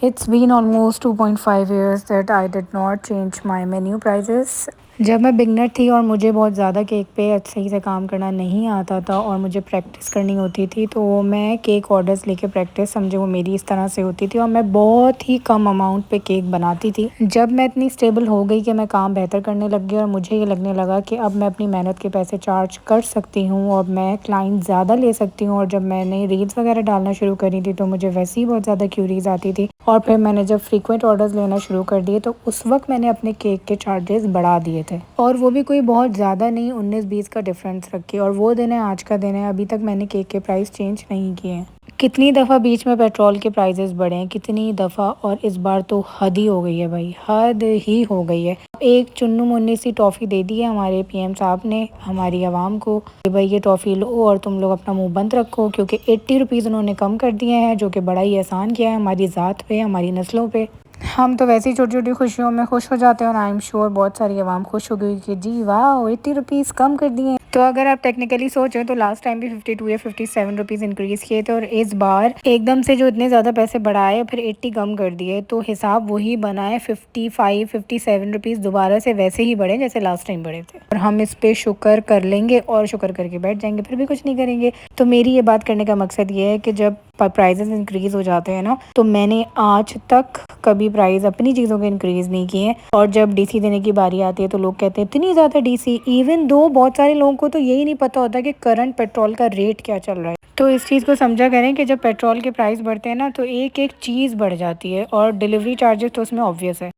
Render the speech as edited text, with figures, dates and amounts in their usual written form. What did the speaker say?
It's been almost 2.5 years that I did not change my menu prices. जब मैं beginner थी और मुझे बहुत ज़्यादा केक पे सही से काम करना नहीं आता था और मुझे प्रैक्टिस करनी होती थी, तो मैं केक ऑर्डर्स लेके प्रैक्टिस समझे वो मेरी इस तरह से होती थी और मैं बहुत ही कम अमाउंट पे केक बनाती थी। जब मैं इतनी स्टेबल हो गई कि मैं काम बेहतर करने लग गई और मुझे ये लगने लगा कि अब मैं अपनी मेहनत के पैसे चार्ज कर सकती हूँ और मैं क्लाइंट ज़्यादा ले सकती हूँ, और जब मैंने रील्स वगैरह डालना शुरू करी थी तो मुझे वैसे ही बहुत ज़्यादा क्यूरीज आती थी। और फिर मैंने जब फ्रीक्वेंट ऑर्डर्स लेना शुरू कर दिए तो उस वक्त मैंने अपने केक के चार्जेस बढ़ा दिए थे, और वो भी कोई बहुत ज़्यादा नहीं, 19-20 का डिफरेंस रख के। और वो दिन है आज का दिन है, अभी तक मैंने केक के प्राइस चेंज नहीं किए हैं। कितनी दफ़ा बीच में पेट्रोल के प्राइसेस बढ़े हैं, कितनी दफ़ा, और इस बार तो हद ही हो गई है भाई, हद ही हो गई है। एक चुन्नू मुन्नी सी टॉफ़ी दे दी है हमारे पीएम साहब ने हमारी आवाम को कि भाई ये टॉफ़ी लो और तुम लोग अपना मुंह बंद रखो, क्योंकि 80 रुपीज़ उन्होंने कम कर दिए हैं, जो कि बड़ा ही एहसान किया है हमारी ज़ात पे, हमारी नस्लों पे। हम तो वैसे ही छोटी छोटी खुशियों में खुश हो जाते हैं, और आई एम श्योर बहुत सारी आवाम खुश हो गई कि जी वाह 80 रुपीज़ कम कर दिए। तो अगर आप टेक्निकली सोचें तो लास्ट टाइम भी 52 या 57 रुपीज़ इंक्रीज़ किए थे, और इस बार एकदम से जो इतने ज़्यादा पैसे बढ़ाए फिर 80 कम कर दिए, तो हिसाब वही बनाए 55-57 रुपीज़ दोबारा से वैसे ही बढ़े जैसे लास्ट टाइम बढ़े थे। और हम इस पे शुक्र कर लेंगे और शुक्र करके बैठ जाएंगे, फिर भी कुछ नहीं करेंगे। तो मेरी ये बात करने का मकसद ये है कि जब प्राइजेस इंक्रीज़ हो जाते हैं ना, तो मैंने आज तक कभी प्राइस अपनी चीज़ों के इंक्रीज़ नहीं किए हैं। और जब डीसी देने की बारी आती है तो लोग कहते हैं इतनी ज़्यादा डीसी, इवन दो बहुत सारे लोगों को तो यही नहीं पता होता कि करंट पेट्रोल का रेट क्या चल रहा है। तो इस चीज़ को समझा करें कि जब पेट्रोल के प्राइस बढ़ते हैं ना तो एक एक चीज़ बढ़ जाती है, और डिलीवरी चार्जेस तो उसमें ऑब्वियस है।